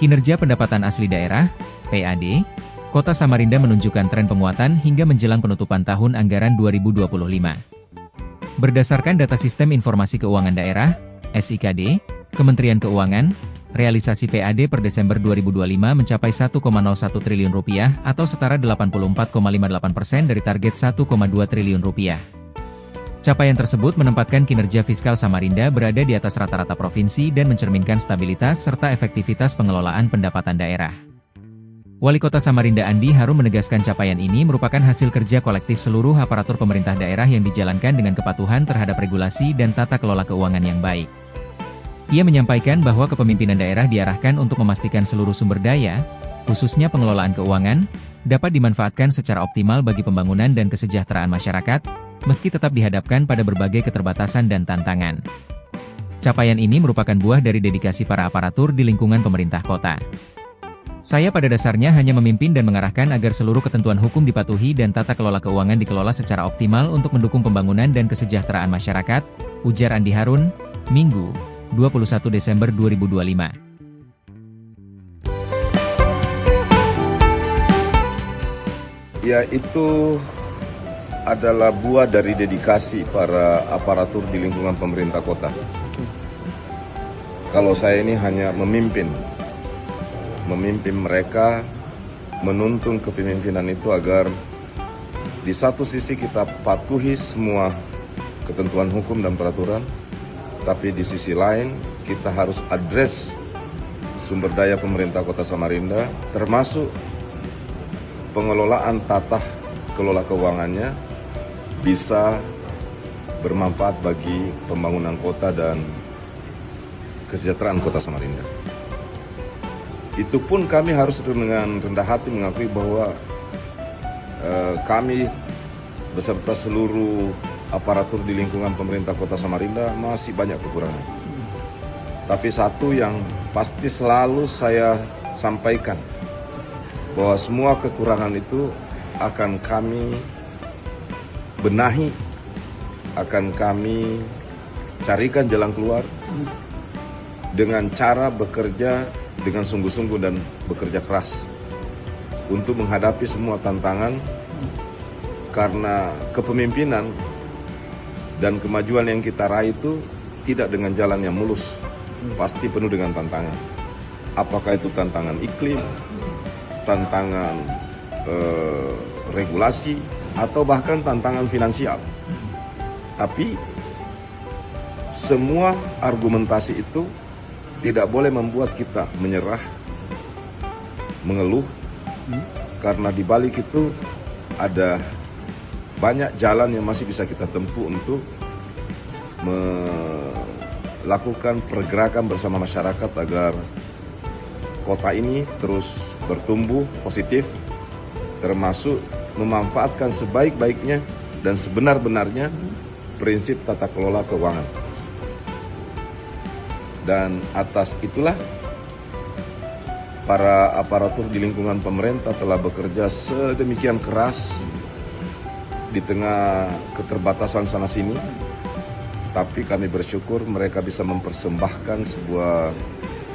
Kinerja pendapatan asli daerah, PAD, Kota Samarinda menunjukkan tren penguatan hingga menjelang penutupan tahun anggaran 2025. Berdasarkan data Sistem Informasi Keuangan Daerah, SIKD, Kementerian Keuangan, realisasi PAD per Desember 2025 mencapai Rp1,01 triliun atau setara 84,58% dari target Rp1,2 triliun. Capaian tersebut menempatkan kinerja fiskal Samarinda berada di atas rata-rata provinsi dan mencerminkan stabilitas serta efektivitas pengelolaan pendapatan daerah. Wali Kota Samarinda Andi Harun menegaskan capaian ini merupakan hasil kerja kolektif seluruh aparatur pemerintah daerah yang dijalankan dengan kepatuhan terhadap regulasi dan tata kelola keuangan yang baik. Ia menyampaikan bahwa kepemimpinan daerah diarahkan untuk memastikan seluruh sumber daya, khususnya pengelolaan keuangan, dapat dimanfaatkan secara optimal bagi pembangunan dan kesejahteraan masyarakat, meski tetap dihadapkan pada berbagai keterbatasan dan tantangan. Capaian ini merupakan buah dari dedikasi para aparatur di lingkungan pemerintah kota. Saya pada dasarnya hanya memimpin dan mengarahkan agar seluruh ketentuan hukum dipatuhi dan tata kelola keuangan dikelola secara optimal untuk mendukung pembangunan dan kesejahteraan masyarakat, ujar Andi Harun, Minggu, 21 Desember 2025. Ya, itu adalah buah dari dedikasi para aparatur di lingkungan pemerintah kota. Kalau saya ini hanya memimpin mereka, menuntun kepemimpinan itu agar di satu sisi kita patuhi semua ketentuan hukum dan peraturan, tapi di sisi lain kita harus address sumber daya pemerintah Kota Samarinda, termasuk pengelolaan tata kelola keuangannya bisa bermanfaat bagi pembangunan kota dan kesejahteraan Kota Samarinda. Itu pun kami harus dengan rendah hati mengakui bahwa kami beserta seluruh aparatur di lingkungan pemerintah Kota Samarinda masih banyak kekurangan. Tapi satu yang pasti selalu saya sampaikan, bahwa semua kekurangan itu akan kami benahi, akan kami carikan jalan keluar dengan cara bekerja dengan sungguh-sungguh dan bekerja keras untuk menghadapi semua tantangan, karena kepemimpinan dan kemajuan yang kita raih itu tidak dengan jalan yang mulus, pasti penuh dengan tantangan. Apakah itu tantangan iklim, tantangan regulasi, atau bahkan tantangan finansial. Tapi semua argumentasi itu tidak boleh membuat kita menyerah, mengeluh, karena di balik itu ada banyak jalan yang masih bisa kita tempuh untuk melakukan pergerakan bersama masyarakat agar kota ini terus bertumbuh positif, termasuk memanfaatkan sebaik-baiknya dan sebenar-benarnya prinsip tata kelola keuangan. Dan atas itulah para aparatur di lingkungan pemerintah telah bekerja sedemikian keras di tengah keterbatasan sana-sini. Tapi kami bersyukur mereka bisa mempersembahkan sebuah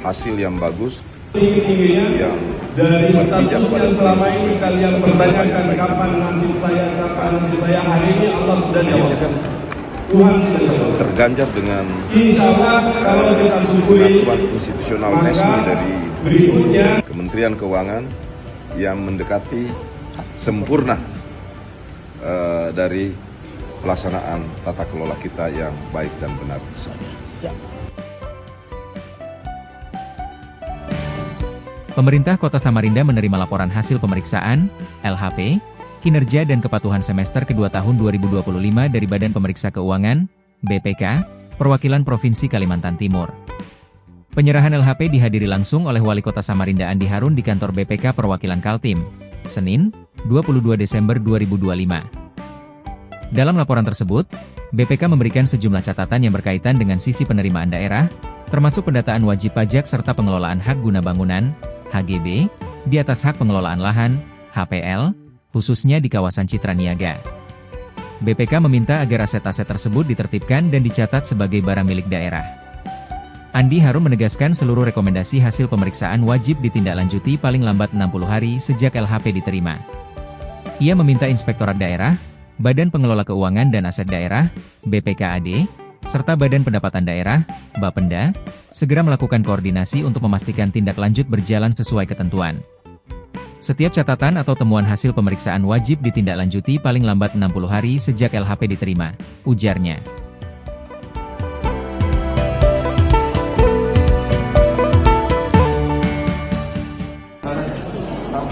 hasil yang bagus. Yang dari statusnya selama ini kalian pertanyakan kapan nasib saya, hari ini Allah sudah jawabkan. Tuhan sudah terganjar dengan insya Allah kalau kita syukuri pengakuan institusional resmi dari berikutnya Kementerian Keuangan yang mendekati sempurna dari pelaksanaan tata kelola kita yang baik dan benar. Siap. Pemerintah Kota Samarinda menerima laporan hasil pemeriksaan, LHP, kinerja dan kepatuhan semester kedua tahun 2025 dari Badan Pemeriksa Keuangan, BPK, Perwakilan Provinsi Kalimantan Timur. Penyerahan LHP dihadiri langsung oleh Wali Kota Samarinda Andi Harun di kantor BPK Perwakilan Kaltim, Senin, 22 Desember 2025. Dalam laporan tersebut, BPK memberikan sejumlah catatan yang berkaitan dengan sisi penerimaan daerah, termasuk pendataan wajib pajak serta pengelolaan hak guna bangunan, HGB, di atas hak pengelolaan lahan, HPL, khususnya di kawasan Citra Niaga. BPK meminta agar aset-aset tersebut ditertibkan dan dicatat sebagai barang milik daerah. Andi Harun menegaskan seluruh rekomendasi hasil pemeriksaan wajib ditindaklanjuti paling lambat 60 hari sejak LHP diterima. Ia meminta Inspektorat Daerah, Badan Pengelola Keuangan dan Aset Daerah, BPKAD, serta Badan Pendapatan Daerah, Bapenda, segera melakukan koordinasi untuk memastikan tindak lanjut berjalan sesuai ketentuan. Setiap catatan atau temuan hasil pemeriksaan wajib ditindaklanjuti paling lambat 60 hari sejak LHP diterima, ujarnya.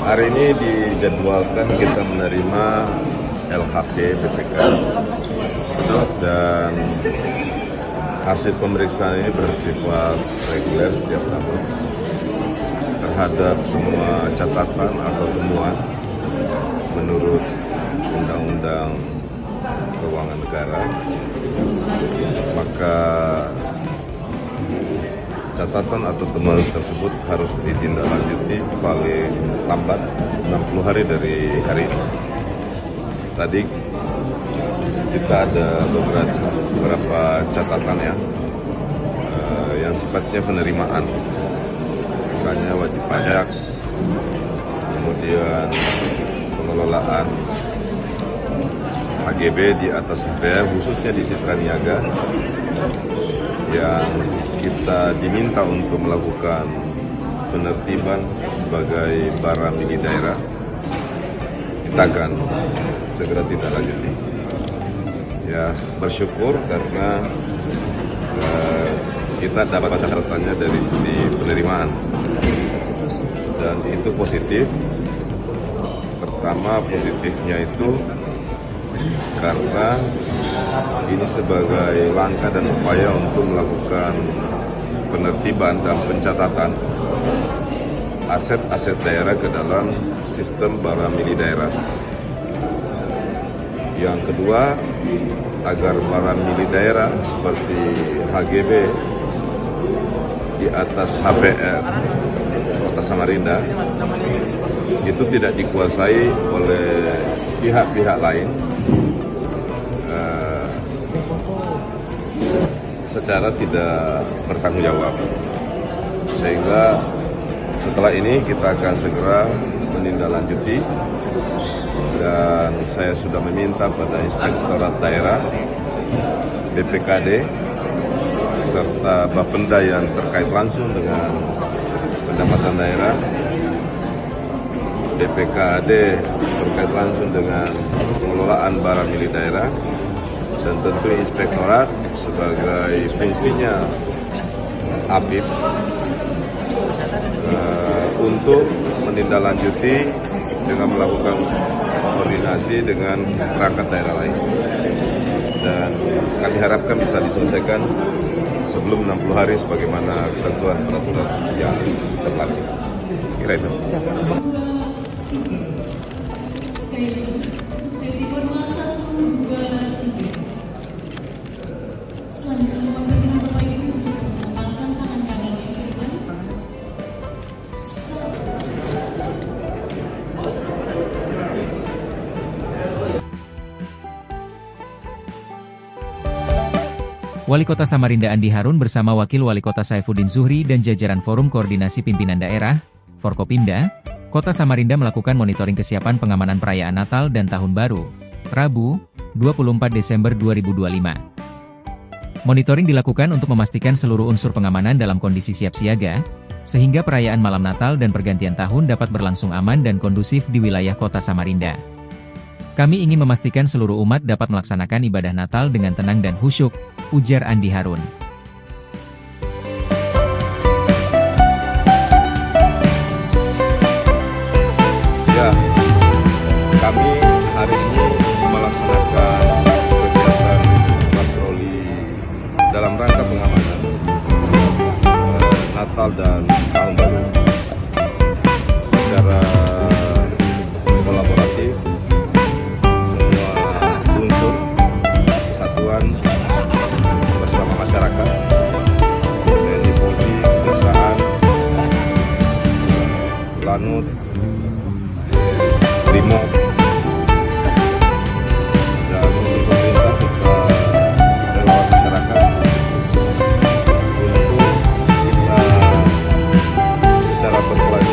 Hari ini dijadwalkan kita menerima LHP BPK dan hasil pemeriksaan ini bersifat reguler setiap tahun terhadap semua catatan atau temuan menurut Undang-Undang Keuangan Negara, maka catatan atau temuan tersebut harus ditindaklanjuti paling lambat 60 hari dari hari ini. Tadi kita ada beberapa catatan yang sifatnya penerimaan, misalnya wajib pajak, kemudian pengelolaan HGB di atas HPR, khususnya di Citra Niaga, yang kita diminta untuk melakukan penertiban sebagai barang milik daerah. Kita akan segera tindak lanjuti. Ya, bersyukur karena kita dapat catatannya dari sisi penerimaan dan itu positif. Pertama, positifnya itu karena ini sebagai langkah dan upaya untuk melakukan penertiban dan pencatatan aset-aset daerah ke dalam sistem barang milik daerah. Yang kedua, agar barang milik daerah seperti HGB di atas HPR Kota Samarinda itu tidak dikuasai oleh pihak-pihak lain secara tidak bertanggung jawab, sehingga setelah ini kita akan segera menindaklanjuti dan saya sudah meminta pada Inspektorat Daerah, BPKD, serta Bapenda yang terkait langsung dengan pendapatan daerah, BPKD terkait langsung dengan pengelolaan barang milik daerah, dan tentu Inspektorat sebagai fungsinya APIP untuk menindaklanjuti dengan melakukan koordinasi dengan perangkat daerah lain, dan kami harapkan bisa diselesaikan sebelum 60 hari sebagaimana ketentuan peraturan yang berlaku. Kira itu. Untuk sesi formal 1, 2, 3. Selanjutnya mohon berkenan Bapak Ibu untuk menempatkan tangan kanan yang ke depan. Wali Kota Samarinda Andi Harun bersama Wakil Wali Kota Saifuddin Zuhri dan jajaran Forum Koordinasi Pimpinan Daerah, Forkopimda, Kota Samarinda melakukan monitoring kesiapan pengamanan perayaan Natal dan Tahun Baru, Rabu, 24 Desember 2025. Monitoring dilakukan untuk memastikan seluruh unsur pengamanan dalam kondisi siap siaga, sehingga perayaan malam Natal dan pergantian tahun dapat berlangsung aman dan kondusif di wilayah Kota Samarinda. Kami ingin memastikan seluruh umat dapat melaksanakan ibadah Natal dengan tenang dan khusyuk, ujar Andi Harun. Ya, kami hari ini melaksanakan kegiatan patroli dalam rangka pengamanan Natal dan Tahun Baru secara kolaboratif. Semua unsur kesatuan bersama masyarakat, TNI Polri, Kejaksaan, Lanut, Brimob, dan unsur pemerintah serta relawan masyarakat untuk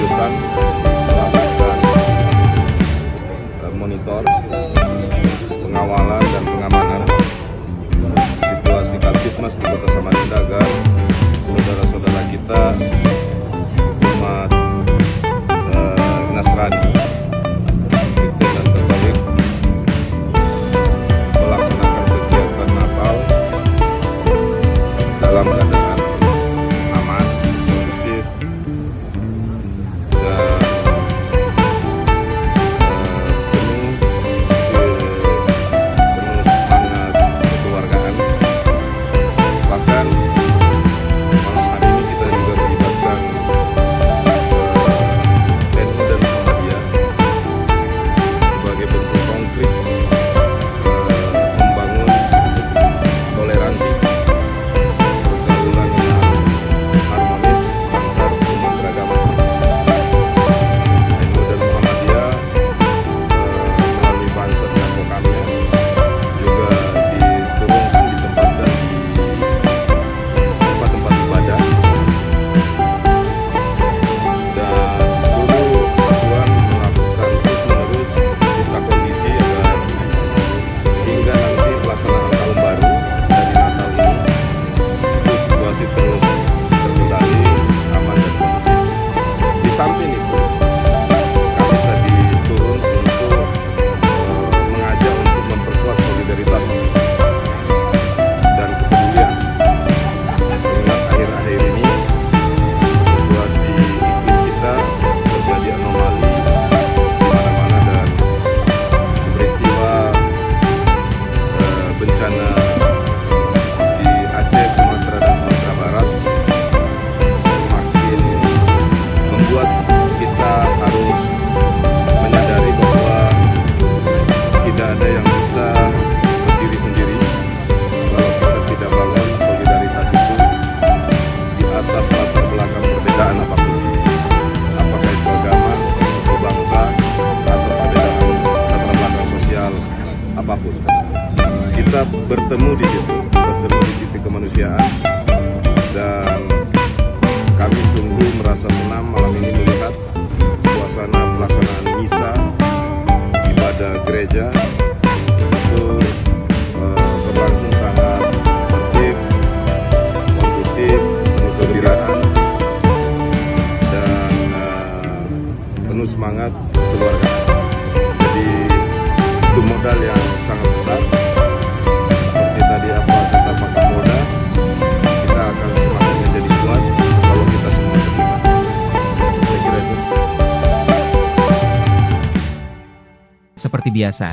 berkelanjutan melakukan monitor, pengawalan dan pengamanan situasi Kamtibmas di Kota Samarinda agar saudara-saudara kita umat Nasrani, Kristen dan Katolik melaksanakan kegiatan Natal dalam keadaan aman, kondusif, dan penuh semangat kekeluargaan. Bahkan malam hari ini kita juga melibatkan NU dan Muhammadiyah sebagai bentuk konkret membangun toleransi, pergaulan yang harmonis antar umat beragama. NU dan Muhammadiyah melalui Banser dan Kokamnya juga diturunkan, ditempatkan di tempat-tempat ibadah, dan seluruh satuan melakukan terus-menerus mencipta kondisi agar hingga nanti pelaksanaan tahun baru dari Natal ini itu situasi terus terkendali, aman dan kondusif. Di samping itu, kami tadi turun untuk mengajak untuk memperkuat solidaritas dan kepedulian. Mengingat akhir-akhir ini situasi iklim kita terjadi anomali di mana-mana, dan peristiwa bencana di Aceh, Sumatera dan Sumatera Barat semakin membuat kita harus menyadari bahwa tidak ada yang bisa berdiri sendiri kalau kita tidak bangun solidaritas itu di atas latar belakang perbedaan apapun, apakah itu agama, atau bangsa, atau perbedaan latar belakang sosial apapun. Kita bertemu di situ, bertemu di titik kemanusiaan, dan kami sungguh merasa senang malam ini melihat suasana pelaksanaan misa ibadah gereja itu berlangsung sangat tertib, kondusif, penuh kegembiraan, dan penuh semangat kekeluargaan. Jadi itu modal yang sangat besar. Seperti tadi apa kata Pak Kapolda, kita akan semakin menjadi kuat kalau kita semua terlibat. Saya kira itu. Seperti biasa,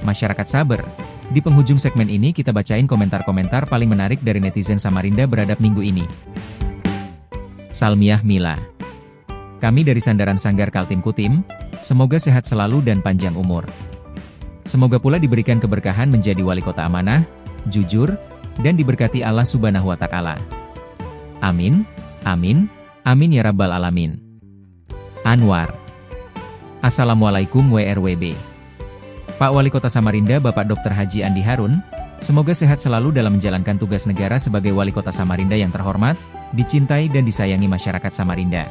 masyarakat sabar. Di penghujung segmen ini kita bacain komentar-komentar paling menarik dari netizen Samarinda beradab minggu ini. Salmiah Mila. Kami dari Sandaran Sanggar Kaltim Kutim, semoga sehat selalu dan panjang umur. Semoga pula diberikan keberkahan menjadi wali kota amanah, jujur, dan diberkati Allah Subhanahu wa Ta'ala. Amin, amin, amin ya Rabbal Alamin. Anwar. Assalamualaikum WRWB. Pak Wali Kota Samarinda Bapak Dr. Haji Andi Harun, semoga sehat selalu dalam menjalankan tugas negara sebagai Wali Kota Samarinda yang terhormat, dicintai dan disayangi masyarakat Samarinda.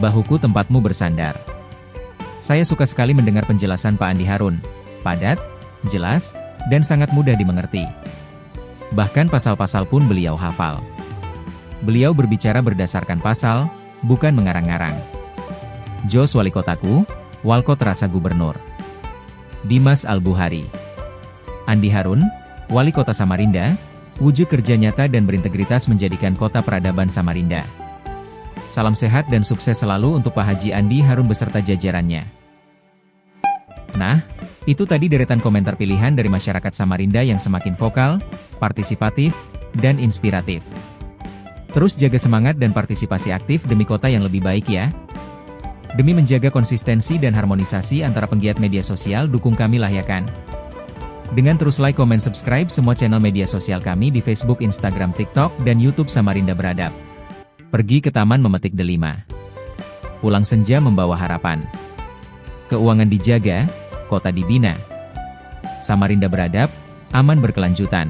Bahuku tempatmu bersandar. Saya suka sekali mendengar penjelasan Pak Andi Harun, padat, jelas, dan sangat mudah dimengerti. Bahkan pasal-pasal pun beliau hafal. Beliau berbicara berdasarkan pasal, bukan mengarang-ngarang. Jos Wali Kotaku, Walkot Rasa Gubernur. Dimas Al-Buhari. Andi Harun, Wali Kota Samarinda, wujud kerja nyata dan berintegritas menjadikan kota peradaban Samarinda. Salam sehat dan sukses selalu untuk Pak Haji Andi Harun beserta jajarannya. Nah, itu tadi deretan komentar pilihan dari masyarakat Samarinda yang semakin vokal, partisipatif, dan inspiratif. Terus jaga semangat dan partisipasi aktif demi kota yang lebih baik ya. Demi menjaga konsistensi dan harmonisasi antara penggiat media sosial, dukung kami lahyakan. Dengan terus like, komen, subscribe semua channel media sosial kami di Facebook, Instagram, TikTok, dan YouTube Samarinda Beradab. Pergi ke taman memetik delima. Pulang senja membawa harapan. Keuangan dijaga, kota dibina. Samarinda Beradab, aman berkelanjutan.